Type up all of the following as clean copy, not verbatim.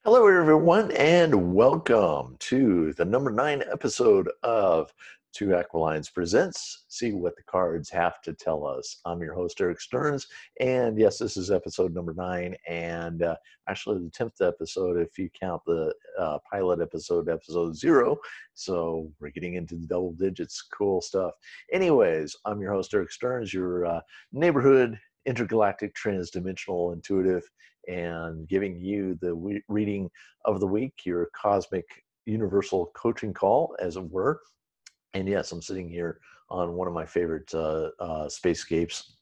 Hello, everyone, and welcome to the number 9 episode of Two Aquilines Presents See What the Cards Have to Tell Us. I'm your host, Eric Stearns, and yes, this is episode number 9, and actually the 10th episode if you count the pilot episode, episode 0. So we're getting into the double digits. Cool stuff. Anyways, I'm your host, Eric Stearns, your neighborhood intergalactic transdimensional intuitive, and giving you the reading of the week, your cosmic universal coaching call, as it were. And yes, I'm sitting here on one of my favorite spacescapes,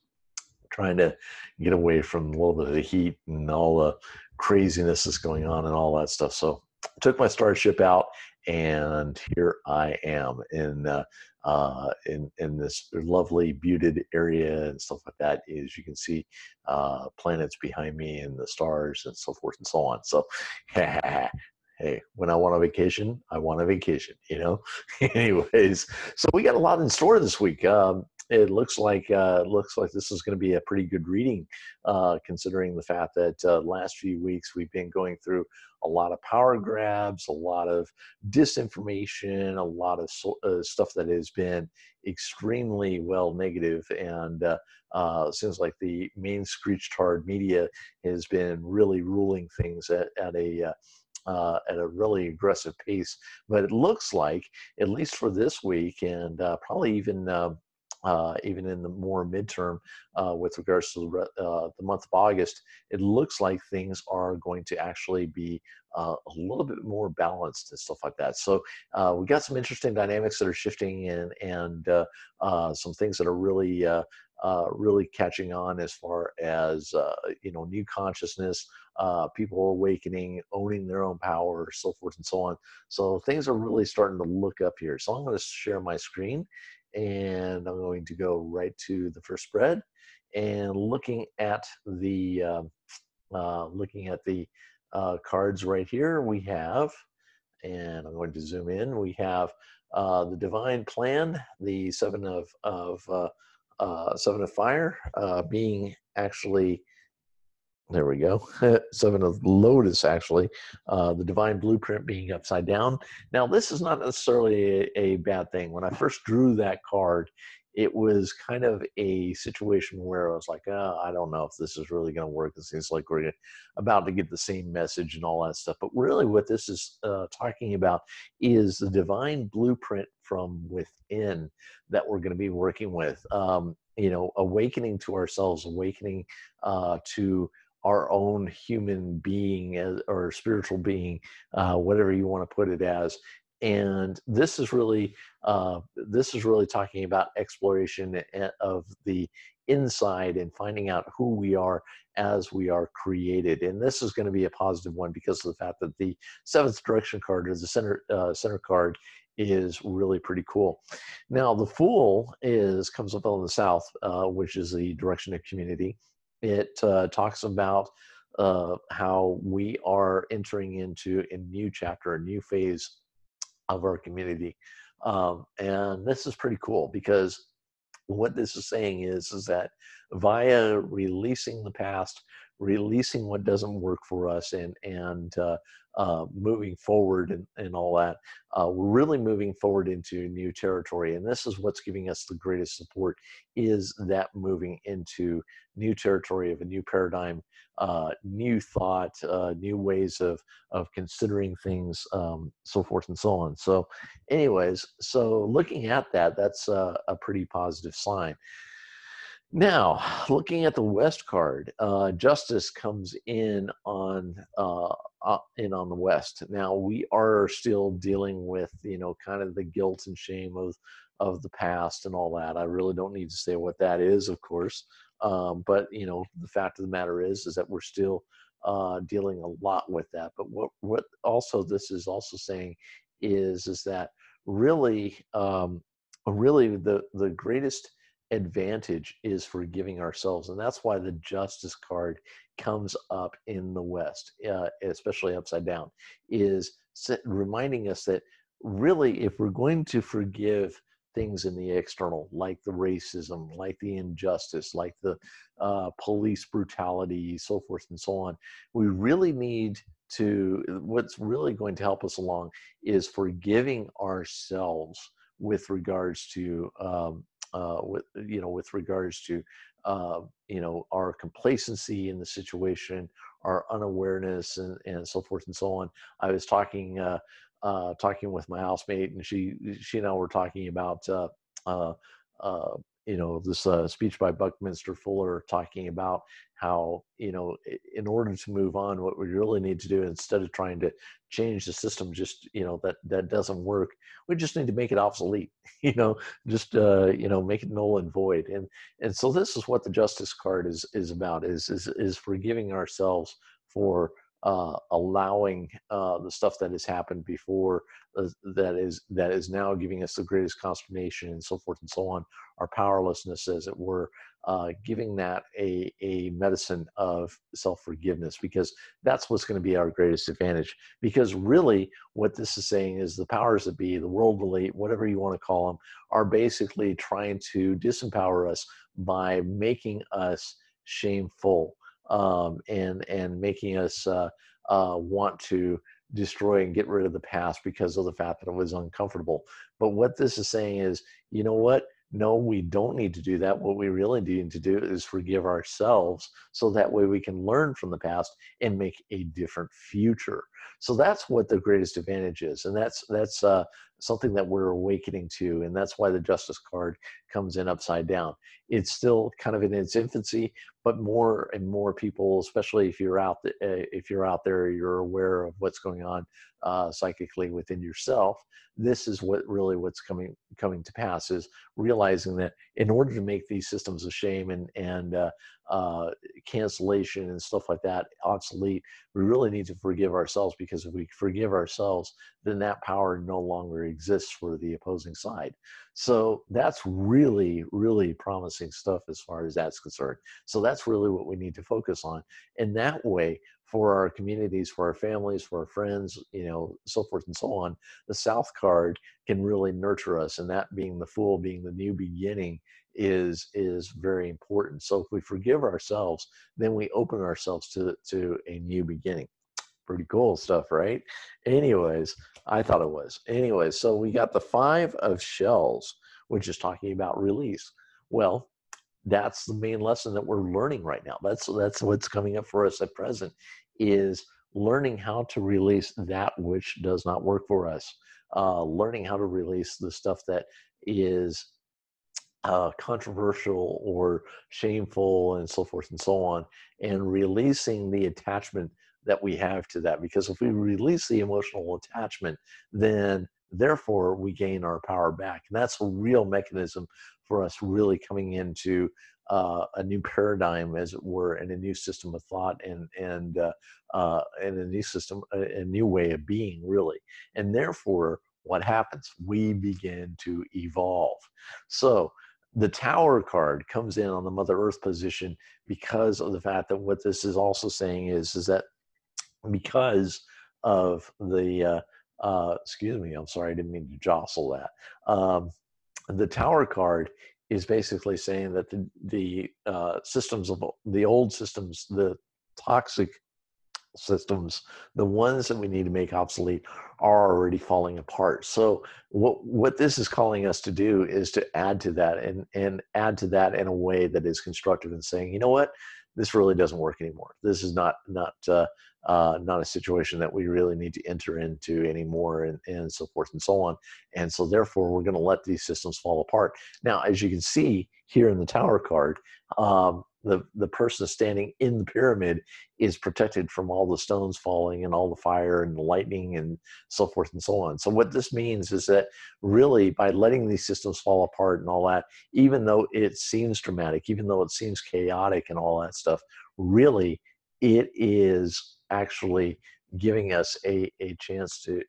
trying to get away from a little bit of the heat and all the craziness that's going on and all that stuff. So I took my starship out, and here I am in this lovely muted area and stuff like that. As you can see, planets behind me and the stars and so forth and so on. So hey, when I want a vacation, I want a vacation, you know. Anyways, so we got a lot in store this week. It looks like this is going to be a pretty good reading, considering the fact that last few weeks we've been going through a lot of power grabs, a lot of disinformation, a lot of stuff that has been extremely negative, and seems like the main screeched hard media has been really ruling things at a really aggressive pace. But it looks like, at least for this week, and probably even in the more midterm, with regards to the month of August, it looks like things are going to actually be a little bit more balanced and stuff like that. So we got some interesting dynamics that are shifting, and some things that are really catching on, as far as new consciousness, people awakening, owning their own power, so forth and so on. So things are really starting to look up here. So I'm going to share my screen, and I'm going to go right to the first spread, and looking at the cards right here, we have, and I'm going to zoom in, we have the divine plan, the seven of fire, being actually, there we go. Seven of Lotus, actually. The divine blueprint being upside down. Now, this is not necessarily a bad thing. When I first drew that card, it was kind of a situation where I was like, I don't know if this is really going to work. It seems like we're about to get the same message and all that stuff. But really what this is talking about is the divine blueprint from within that we're going to be working with. Awakening to ourselves, awakening to our own human being, or spiritual being, whatever you want to put it as. And this is really talking about exploration of the inside and finding out who we are as we are created. And this is going to be a positive one because of the fact that the seventh direction card, or the center card, is really pretty cool. Now, the Fool comes up on the south, which is the direction of community. It talks about how we are entering into a new chapter, a new phase of our community. And this is pretty cool, because what this is saying is that via releasing the past, releasing what doesn't work for us, and moving forward and all that, we're really moving forward into new territory. And this is what's giving us the greatest support, is that moving into new territory of a new paradigm, new thought, new ways of considering things, so forth and so on. So anyways, so looking at that, that's a pretty positive sign. Now, looking at the West card, Justice comes in on the West. Now, we are still dealing with, kind of the guilt and shame of the past and all that. I really don't need to say what that is, of course. But the fact of the matter is that we're still dealing a lot with that. But what also this is also saying is that really, really the greatest advantage is forgiving ourselves. And that's why the Justice card comes up in the West, especially upside down, is reminding us that really, if we're going to forgive things in the external, like the racism, like the injustice, like the police brutality, so forth and so on, we really need what's really going to help us along is forgiving ourselves with regards to with regards to our complacency in the situation, our unawareness, and so forth and so on. I was talking with my housemate, and she and I were talking about uh, this speech by Buckminster Fuller, talking about how, in order to move on, what we really need to do, instead of trying to change the system, just, that doesn't work, we just need to make it obsolete, just, make it null and void. And so this is what the justice card is about, is forgiving ourselves for allowing the stuff that has happened before, that is now giving us the greatest consternation, and so forth and so on, our powerlessness, as it were, giving that a medicine of self-forgiveness, because that's what's going to be our greatest advantage. Because really what this is saying is the powers that be, the world elite, whatever you want to call them, are basically trying to disempower us by making us shameful, and making us want to destroy and get rid of the past because of the fact that it was uncomfortable. But what this is saying is, you know what? No, we don't need to do that. What we really need to do is forgive ourselves, so that way we can learn from the past and make a different future. So that's what the greatest advantage is, and that's something that we're awakening to, and that's why the justice card comes in upside down. It's still kind of in its infancy, but more and more people, especially if you're out there, you're aware of what's going on psychically within yourself. This is what's coming to pass, is realizing that in order to make these systems of shame and cancellation and stuff like that obsolete, we really need to forgive ourselves, because if we forgive ourselves, then that power no longer exists for the opposing side. So that's really, really promising stuff as far as that's concerned. So that's really what we need to focus on. And that way, for our communities, for our families, for our friends, so forth and so on, the South card can really nurture us. And that being the Fool, being the new beginning, is very important. So if we forgive ourselves, then we open ourselves to a new beginning. Pretty cool stuff, right? Anyways, I thought it was. Anyways, so we got the 5 of Shells, which is talking about release. Well, that's the main lesson that we're learning right now. That's what's coming up for us at present, is learning how to release that which does not work for us. Learning how to release the stuff that is controversial or shameful, and so forth and so on, and releasing the attachment that we have to that. Because if we release the emotional attachment, then therefore we gain our power back. And that's a real mechanism for us really coming into a new paradigm, as it were, and a new system of thought, and a new system, a new way of being, really. And therefore, what happens? We begin to evolve. So the Tower card comes in on the Mother Earth position, because of the fact that what this is also saying is that because of the excuse me, I'm sorry, I didn't mean to jostle that. The Tower card is basically saying that the systems of the old systems, the toxic systems, the ones that we need to make obsolete, are already falling apart. So what this is calling us to do is to add to that, and add to that in a way that is constructive, and saying, you know what, this really doesn't work anymore. This is not a situation that we really need to enter into anymore, and so forth and so on. And so therefore, we're going to let these systems fall apart. Now, as you can see here in the Tower card, the person standing in the pyramid is protected from all the stones falling, and all the fire and the lightning, and so forth and so on. So what this means is that really, by letting these systems fall apart and all that, even though it seems dramatic, even though it seems chaotic and all that stuff, really it is actually giving us a chance to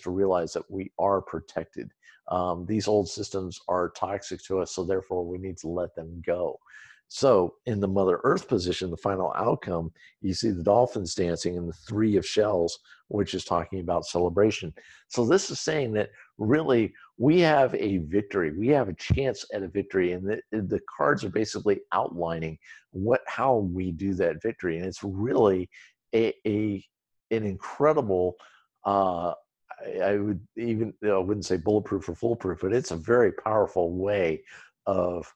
realize that we are protected. These old systems are toxic to us, so therefore we need to let them go. So in the Mother Earth position, the final outcome, you see the dolphins dancing in the 3 of Shells, which is talking about celebration. So this is saying that really we have a victory. We have a chance at a victory, and the cards are basically outlining how we do that victory. And it's really an incredible, I would even, I wouldn't say bulletproof or foolproof, but it's a very powerful way of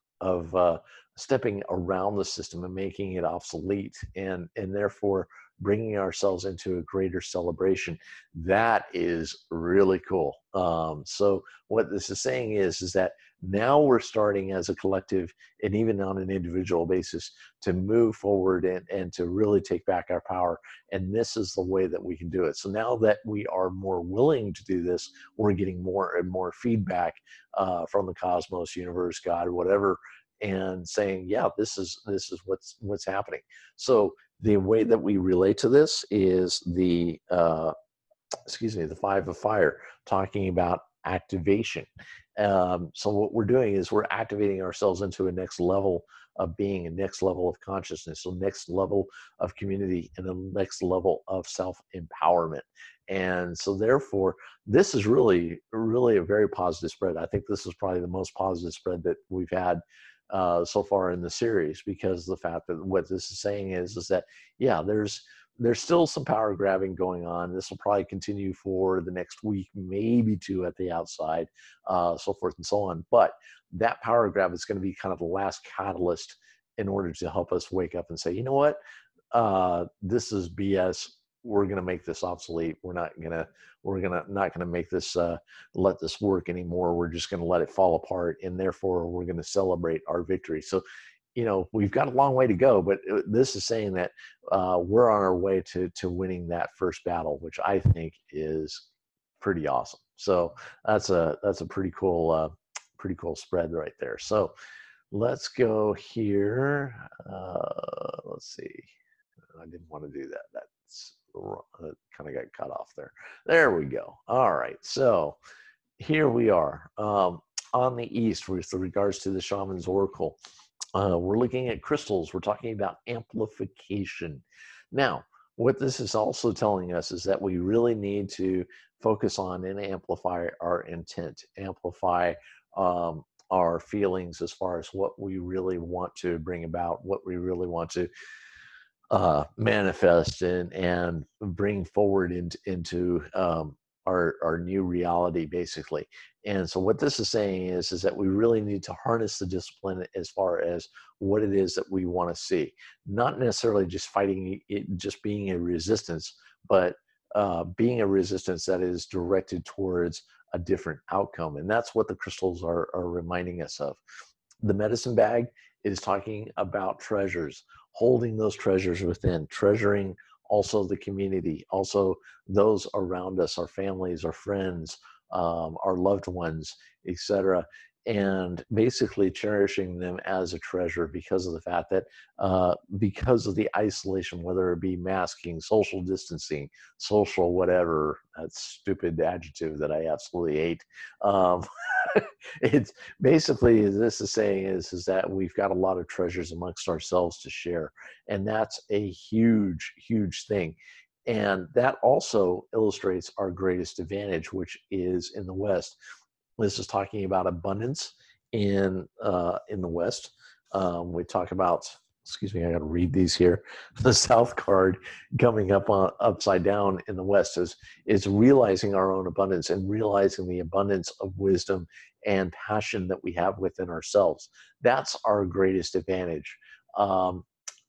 stepping around the system and making it obsolete, and therefore bringing ourselves into a greater celebration. That is really cool. So what this is saying is that now we're starting as a collective, and even on an individual basis, to move forward and to really take back our power. And this is the way that we can do it. So now that we are more willing to do this, we're getting more and more feedback from the cosmos, universe, God, whatever, and saying, yeah, this is what's happening. So the way that we relate to this is the the five of fire, talking about activation. So what we're doing is we're activating ourselves into a next level of being, a next level of consciousness, so next level of community, and the next level of self-empowerment. And so therefore, this is really a very positive spread. I think this is probably the most positive spread that we've had so far in the series, because the fact that what this is saying is that, yeah, there's still some power grabbing going on. This will probably continue for the next week, maybe two at the outside, so forth and so on. But that power grab is going to be kind of the last catalyst in order to help us wake up and say, you know what, this is BS. We're going to make this obsolete. We're not going to make this, let this work anymore. We're just going to let it fall apart. And therefore we're going to celebrate our victory. So, you know, we've got a long way to go, but this is saying that we're on our way to winning that first battle, which I think is pretty awesome. So that's a pretty cool spread right there. So let's go here. Let's see. I didn't want to do that. That's kind of got cut off there. There we go. All right. So here we are on the east with regards to the Shaman's Oracle. We're looking at crystals. We're talking about amplification. Now, what this is also telling us is that we really need to focus on and amplify our intent, amplify our feelings as far as what we really want to bring about, what we really want to manifest and bring forward into our new reality, basically. And so what this is saying is that we really need to harness the discipline as far as what it is that we want to see, not necessarily just fighting it, just being a resistance, but being a resistance that is directed towards a different outcome. And that's what the crystals are reminding us of. The medicine bag is talking about treasures, holding those treasures within, treasuring also the community, also those around us, our families, our friends, our loved ones, etc., and basically cherishing them as a treasure because of the fact that because of the isolation, whether it be masking, social distancing, social whatever, that stupid adjective that I absolutely hate. It's basically, this is saying is that we've got a lot of treasures amongst ourselves to share, and that's a huge thing. And that also illustrates our greatest advantage, which is in the West. This is talking about abundance in the West. We talk about, excuse me, I got to read these here. The South card coming up upside down in the West is realizing our own abundance and realizing the abundance of wisdom and passion that we have within ourselves. That's our greatest advantage.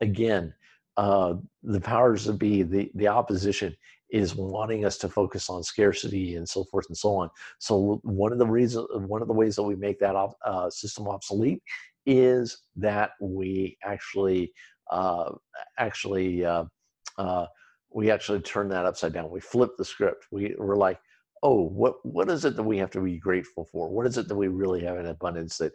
Again, the powers that be, the opposition is wanting us to focus on scarcity and so forth and so on. So one of the ways that we make that system obsolete is that we actually turn that upside down. We flip the script. We're like, oh, what is it that we have to be grateful for? What is it that we really have in abundance that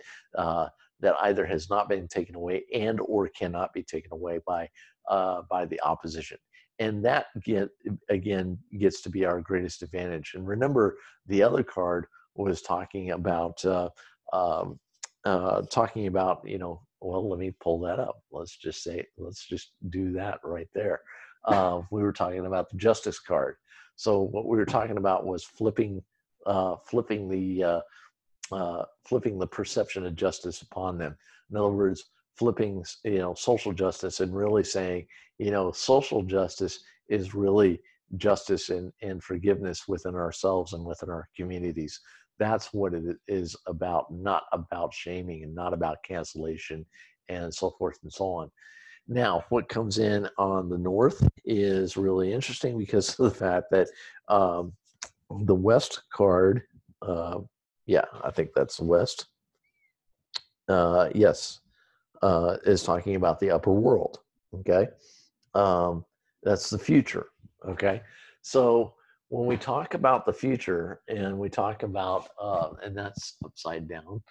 that either has not been taken away and or cannot be taken away by the opposition? And that gets to be our greatest advantage. And remember, the other card was talking about well, let me pull that up. Let's just do that right there. We were talking about the Justice card. So what we were talking about was flipping the perception of justice upon them. In other words, flipping, social justice and really saying, social justice is really justice and forgiveness within ourselves and within our communities. That's what it is about, not about shaming and not about cancellation and so forth and so on. Now, what comes in on the north is really interesting because of the fact that the west card, yeah, I think that's the west. Yes, is talking about the upper world. Okay, that's the future. Okay, so when we talk about the future and we talk about, and that's upside down,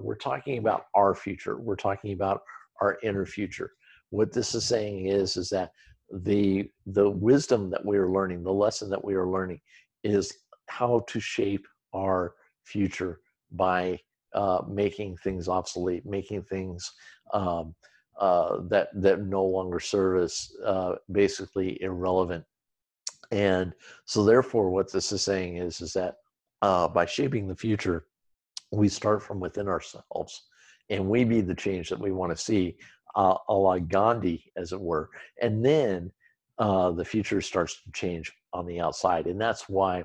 we're talking about our future. We're talking about our inner future. What this is saying is that the wisdom that we are learning, the lesson that we are learning, is how to shape our future by making things obsolete, making things that no longer serve us, basically irrelevant. And so, therefore, what this is saying is that by shaping the future, we start from within ourselves, and we be the change that we want to see, a la Gandhi, as it were. And then the future starts to change on the outside, and that's why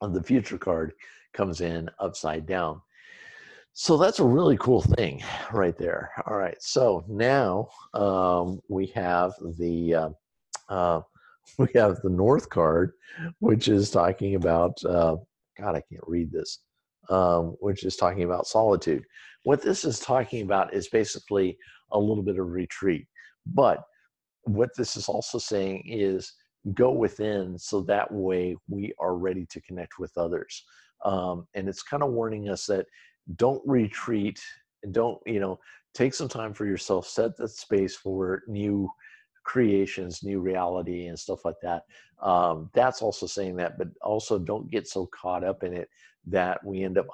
the future card comes in upside down. So that's a really cool thing right there. All right, so now we have the uh, we have the North card, which is talking about God, I can't read this. Which is talking about solitude. What this is talking about is basically a little bit of retreat. But what this is also saying is go within, so that way we are ready to connect with others. And it's kind of warning us that don't retreat and don't, take some time for yourself, set the space for new creations, new reality and stuff like that. That's also saying that, but also don't get so caught up in it that we end up,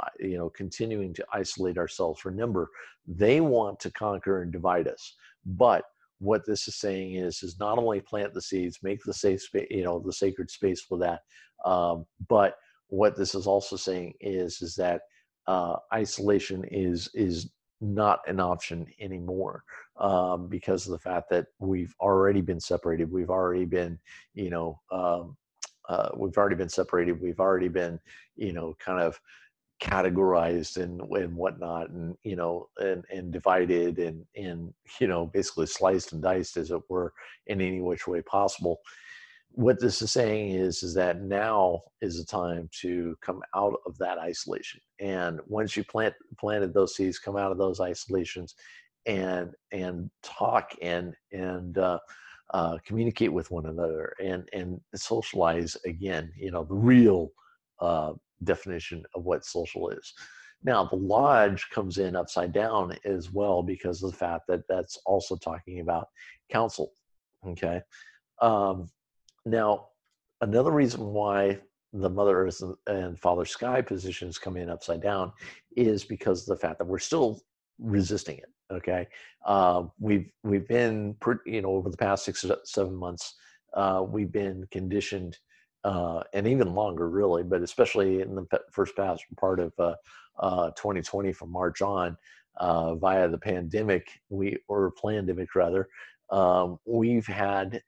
continuing to isolate ourselves. Remember, they want to conquer and divide us, but what this is saying is not only plant the seeds, make the safe space, the sacred space for that, but what this is also saying is that isolation is not an option anymore, because of the fact that we've already been separated. We've already been, we've already been separated. We've already been, kind of categorized and whatnot, and and divided and basically sliced and diced, as it were, in any which way possible. What this is saying is that now is the time to come out of that isolation, and once you planted those seeds, come out of those isolations and talk and communicate with one another and socialize again, the real definition of what social is. Now, the lodge comes in upside down as well, because of the fact that that's also talking about counsel. Okay. Now, another reason why the Mother Earth and Father Sky positions come in upside down is because of the fact that we're still resisting it. Okay. We've been, over the past 6 or 7 months, we've been conditioned, and even longer, really, but especially in the first part of 2020, from March on, via the pandemic, or pandemic rather, we've had,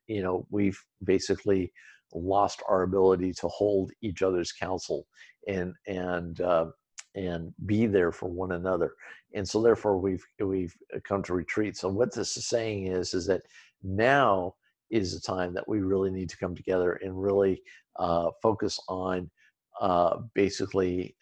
we've basically lost our ability to hold each other's counsel and be there for one another. And so therefore we've come to retreat. So what this is saying is that now is the time that we really need to come together and really focus on basically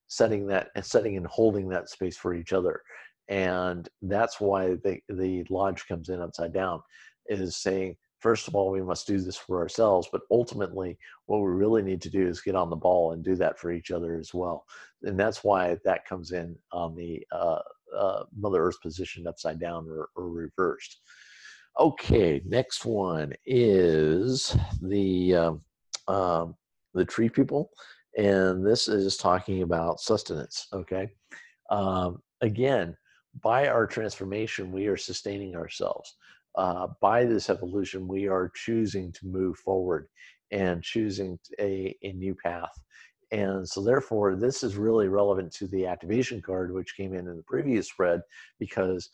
setting and holding that space for each other. And that's why the lodge comes in upside down, is saying, first of all, we must do this for ourselves, but ultimately what we really need to do is get on the ball and do that for each other as well. And that's why that comes in on the Mother Earth position upside down or reversed. Okay, next one is the tree people, and this is talking about sustenance. Okay, again, by our transformation, we are sustaining ourselves. By this evolution, we are choosing to move forward and choosing a new path. And so therefore, this is really relevant to the activation card, which came in the previous spread, because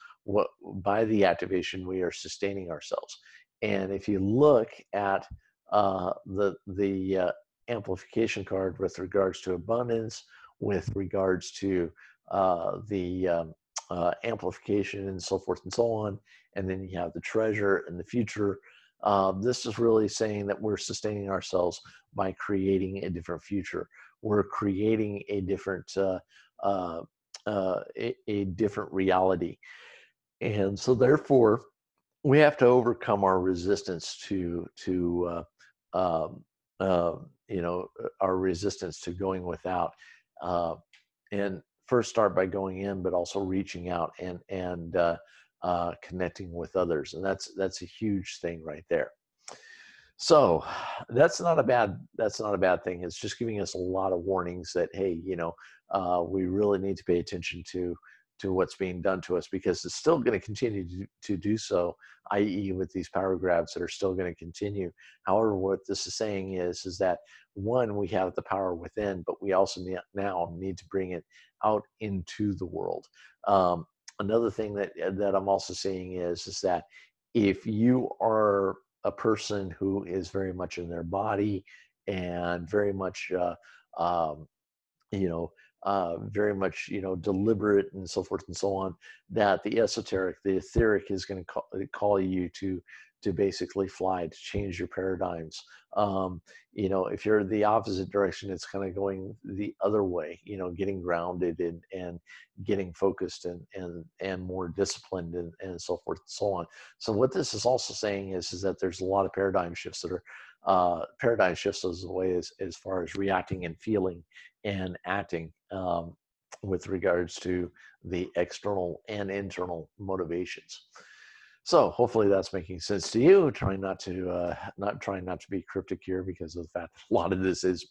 by the activation, we are sustaining ourselves. And if you look at the amplification card with regards to abundance, with regards to the amplification and so forth and so on, and then you have the treasure and the future. This is really saying that we're sustaining ourselves by creating a different future. We're creating a different a different reality, and so therefore we have to overcome our resistance our resistance to going without, and first start by going in, but also reaching out and connecting with others, and that's a huge thing right there. So that's not a bad thing. It's just giving us a lot of warnings that, hey, we really need to pay attention to what's being done to us, because it's still going to continue to do so, i.e. with these power grabs that are still going to continue. However, what this is saying is that, one, we have the power within, but we also now need to bring it out into the world. Another thing that I'm also seeing is that if you are a person who is very much in their body and very much very much, deliberate and so forth and so on, that the etheric is going to call you to basically fly, to change your paradigms. If you're the opposite direction, it's kind of going the other way, getting grounded and getting focused and more disciplined and so forth and so on. So what this is also saying is that there's a lot of paradigm shifts that are paradigm shifts as a way as far as reacting and feeling and acting with regards to the external and internal motivations. So hopefully that's making sense to you. Trying not to be cryptic here, because of the fact that a lot of this is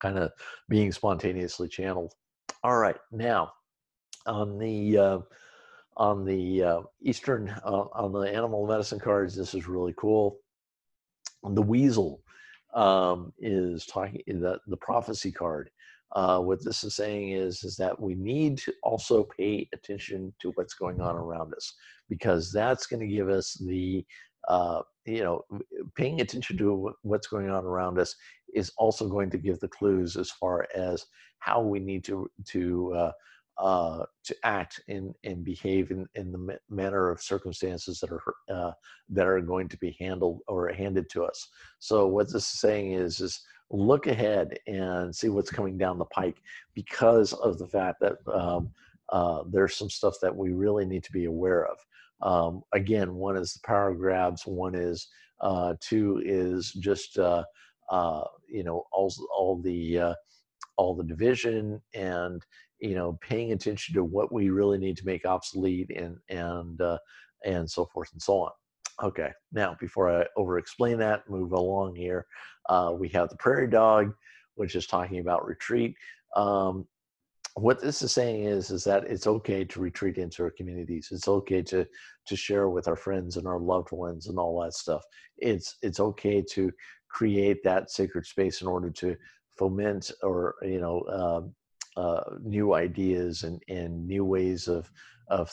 kind of being spontaneously channeled. All right, now on the Eastern on the animal medicine cards, this is really cool. The weasel is talking, the prophecy card. What this is saying is that we need to also pay attention to what's going on around us, because that's going to give us the paying attention to what's going on around us is also going to give the clues as far as how we need to act and behave in the manner of circumstances that are going to be handled or handed to us. So what this is saying is look ahead and see what's coming down the pike, because of the fact that there's some stuff that we really need to be aware of. Again, one is the power grabs. One is two is just all the division, and paying attention to what we really need to make obsolete and so forth and so on. Okay, now before I over explain that, move along here, we have the prairie dog, which is talking about retreat. What this is saying is that it's okay to retreat into our communities. It's okay to share with our friends and our loved ones and all that stuff. It's okay to create that sacred space in order to foment or new ideas and new ways of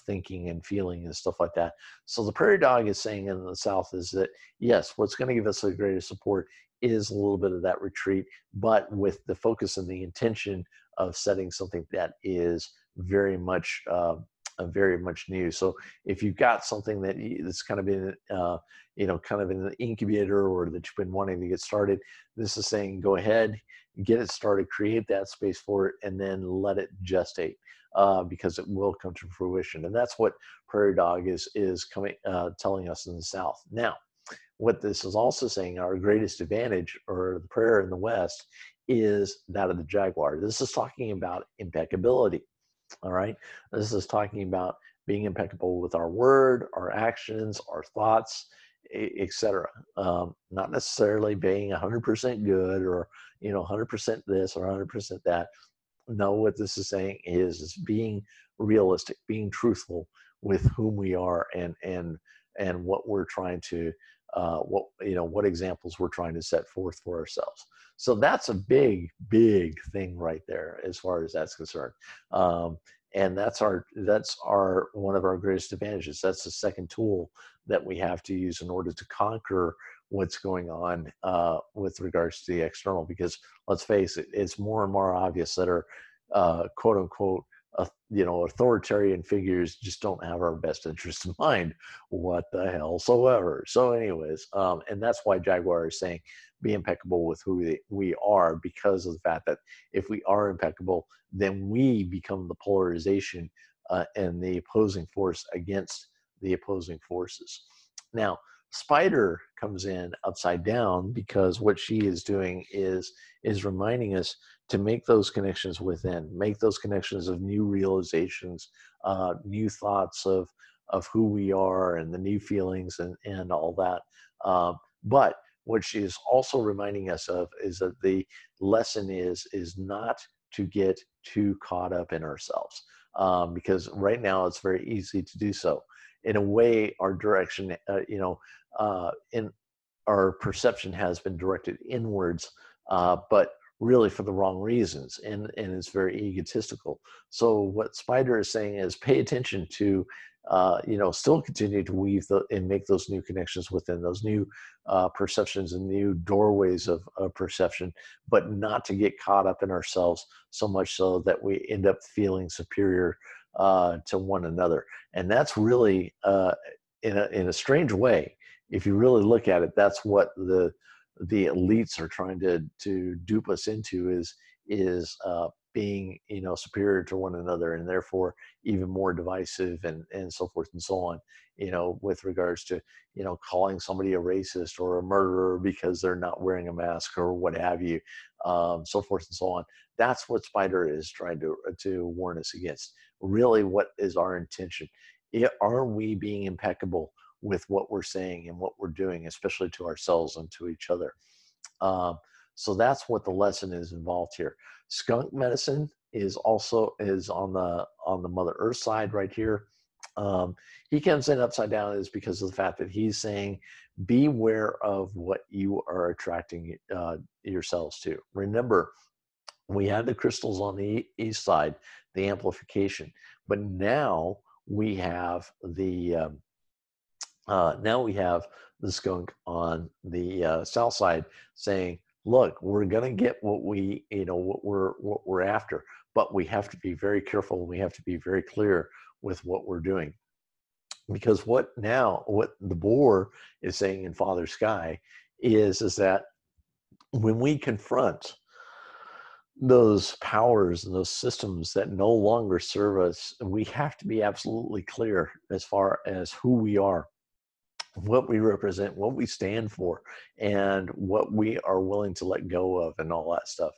thinking and feeling and stuff like that. So the prairie dog is saying in the South is that, yes, what's going to give us the greatest support is a little bit of that retreat, but with the focus and the intention of setting something that is very much new. So if you've got something that's kind of been kind of in the incubator, or that you've been wanting to get started, this is saying go ahead, get it started, create that space for it, and then let it gestate, because it will come to fruition. And that's what prairie dog is coming telling us in the South. Now, what this is also saying, our greatest advantage, or the prayer in the West, is that of the jaguar. This is talking about impeccability. All right. This is talking about being impeccable with our word, our actions, our thoughts, etc. Not necessarily being 100% good, or 100% this or 100% that. No, what this is saying is being realistic, being truthful with whom we are and what we're trying to what examples we're trying to set forth for ourselves. So that's a big thing right there as far as that's concerned. And that's our one of our greatest advantages. That's the second tool that we have to use in order to conquer what's going on with regards to the external, because let's face it, it's more and more obvious that our quote unquote authoritarian figures just don't have our best interest in mind. What the hell soever. So anyways, and that's why Jaguar is saying be impeccable with who we are, because of the fact that if we are impeccable, then we become the polarization and the opposing force against the opposing forces. Now, Spider comes in upside down, because what she is doing is reminding us to make those connections within, make those connections of new realizations, new thoughts of who we are, and the new feelings and all that. But what she is also reminding us of is that the lesson is not to get too caught up in ourselves, because right now it's very easy to do so. In a way, our direction, in our perception has been directed inwards, but really for the wrong reasons, and it's very egotistical. So what Spider is saying is pay attention to, still continue to weave and make those new connections within, those new perceptions and new doorways of perception, but not to get caught up in ourselves so much so that we end up feeling superior to one another. And that's really, in a strange way, if you really look at it, that's what the elites are trying to dupe us into, is being superior to one another, and therefore even more divisive and so forth and so on, with regards to calling somebody a racist or a murderer because they're not wearing a mask or what have you, so forth and so on. That's what Spider is trying to warn us against. Really, what is our intention? Are we being impeccable with what we're saying and what we're doing, especially to ourselves and to each other? So that's what the lesson is involved here. Skunk medicine is also on the Mother Earth side right here. He comes in upside down is because of the fact that he's saying, beware of what you are attracting yourselves to. Remember, we had the crystals on the east side, the amplification, but now we have the skunk on the south side saying, look, we're going to get what we're after, but we have to be very careful, and we have to be very clear with what we're doing. Because what the boar is saying in Father Sky is that when we confront those powers and those systems that no longer serve us, we have to be absolutely clear as far as who we are, what we represent, what we stand for, and what we are willing to let go of, and all that stuff.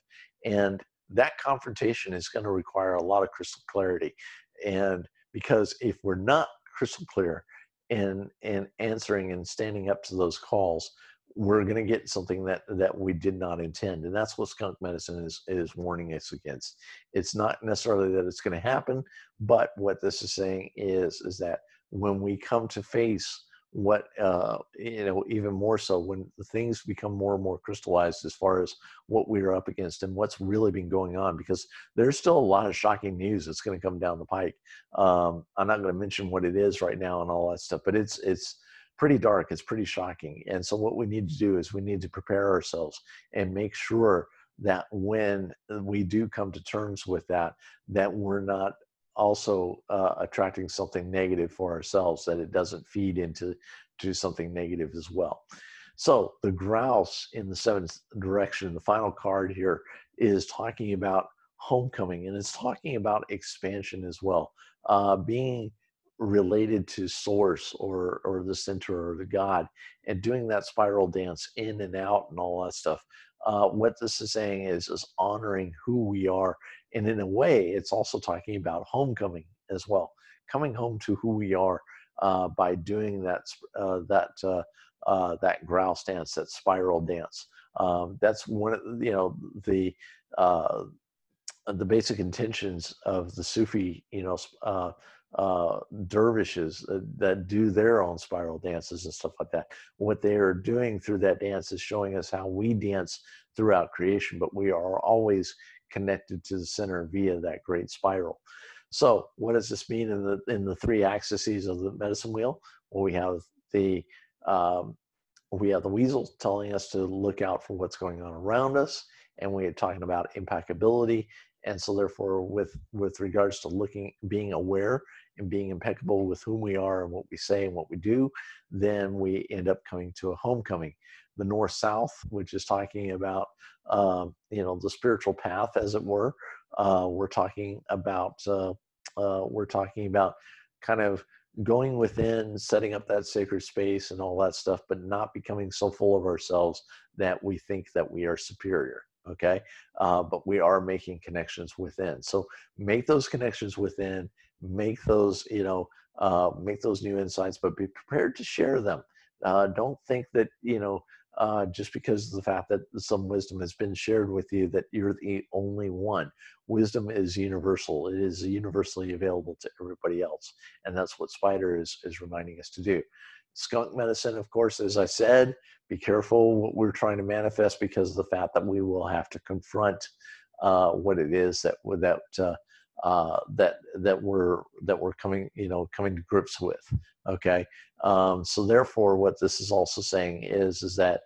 And that confrontation is going to require a lot of crystal clarity. And because if we're not crystal clear in answering and standing up to those calls, we're going to get something that we did not intend. And that's what skunk medicine is warning us against. It's not necessarily that it's going to happen, but what this is saying is that when we come to face what even more so when the things become more and more crystallized as far as what we're up against and what's really been going on, because there's still a lot of shocking news that's going to come down the pike. I'm not going to mention what it is right now and all that stuff, but it's pretty dark, it's pretty shocking. And so what we need to do is we need to prepare ourselves and make sure that when we do come to terms with that we're not also attracting something negative for ourselves, that it doesn't feed into something negative as well. So the grouse in the seventh direction, the final card here, is talking about homecoming, and it's talking about expansion as well, being related to source or the center or the God, and doing that spiral dance in and out and all that stuff. What this is saying is honoring who we are. And in a way, it's also talking about homecoming as well, coming home to who we are by doing that grouse dance, that spiral dance. That's one of the basic intentions of the Sufi, dervishes that do their own spiral dances and stuff like that. What they are doing through that dance is showing us how we dance throughout creation, but we are always connected to the center via that great spiral. So what does this mean in the three axes of the medicine wheel? Well, we have the weasel telling us to look out for what's going on around us, and we are talking about impeccability. And so therefore, with regards to being aware and being impeccable with whom we are and what we say and what we do, then we end up coming to a homecoming. The north-south, which is talking about the spiritual path, as it were. We're talking about kind of going within, setting up that sacred space and all that stuff, but not becoming so full of ourselves that we think that we are superior. Okay. But we are making connections within. So make those connections within, make those new insights, but be prepared to share them. Don't think that, just because of the fact that some wisdom has been shared with you, that you're the only one. Wisdom is universal. It is universally available to everybody else. And that's what Spider is reminding us to do. Skunk medicine, of course, as I said, be careful what we're trying to manifest, because of the fact that we will have to confront what it is that we're coming to grips with. Okay. So therefore, what this is also saying is that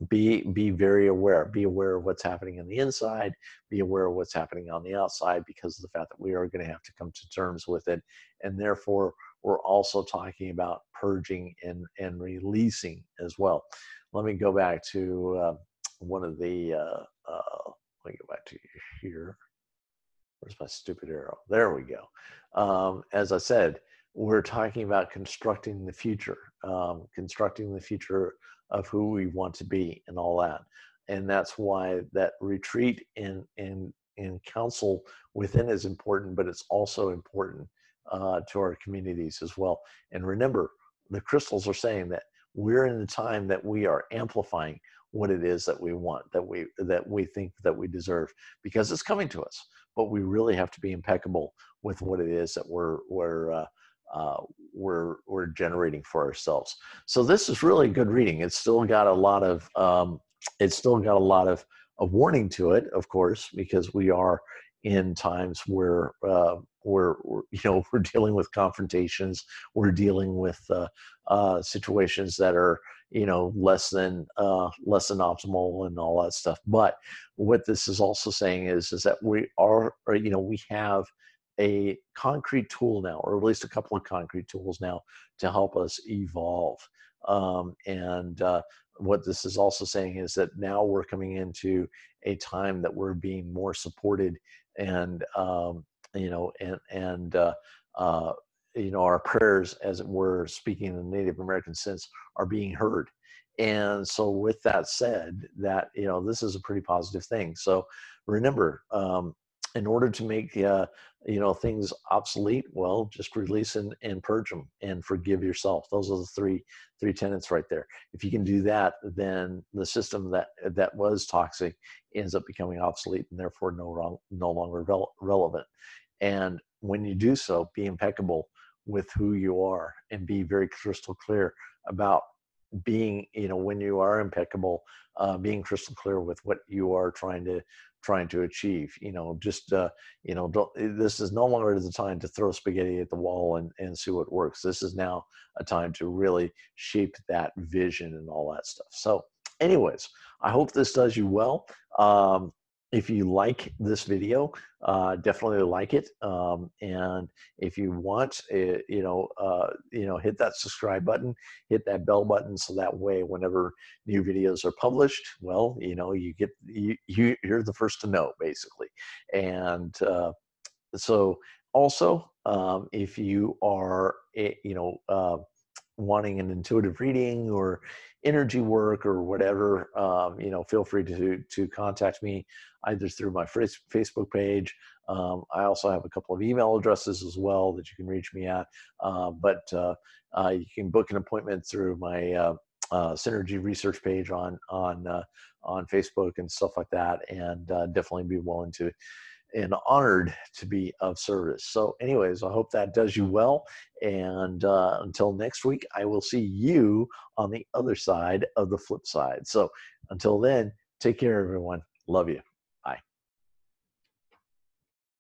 be very aware. Be aware of what's happening on the inside. Be aware of what's happening on the outside, because of the fact that we are going to have to come to terms with it. And therefore, we're also talking about purging and releasing as well. Let me go back to one of the. Let me go back to here. Where's my stupid arrow? There we go. As I said, we're talking about constructing the future of who we want to be and all that. And that's why that retreat in council within is important, but it's also important to our communities as well. And remember, the crystals are saying that we're in the time that we are amplifying what it is that we want, that we think that we deserve, because it's coming to us. But we really have to be impeccable with what it is that we're generating for ourselves. So this is really good reading. It's still got a lot of warning to it, of course, because we are in times where we're dealing with confrontations. We're dealing with situations that are less than optimal and all that stuff. But what this is also saying is that we have a concrete tool now, or at least a couple of concrete tools now, to help us evolve. What this is also saying is that now we're coming into a time that we're being more supported, and our prayers, as it were, speaking in the Native American sense, are being heard. And so with that said, that this is a pretty positive thing. So remember, in order to make things obsolete, well, just release and purge them and forgive yourself. Those are the three tenets right there. If you can do that, then the system that was toxic ends up becoming obsolete and therefore no longer relevant. And when you do so, be impeccable with who you are, and be very crystal clear about being, when you are impeccable, being crystal clear with what you are trying to achieve. This is no longer the time to throw spaghetti at the wall and see what works. This is now a time to really shape that vision and all that stuff. So anyways, I hope this does you well. If you like this video, definitely like it. And if you want, hit that subscribe button, hit that bell button, so that way, whenever new videos are published, well, you're the first to know, basically. And so also, if you are, wanting an intuitive reading or energy work or whatever, feel free to contact me either through my Facebook page. I also have a couple of email addresses as well that you can reach me at. But you can book an appointment through my Synergy research page on Facebook and stuff like that, and definitely be willing to and honored to be of service. So anyways, I hope that does you well. And until next week, I will see you on the other side of the flip side. So until then, take care, everyone. Love you.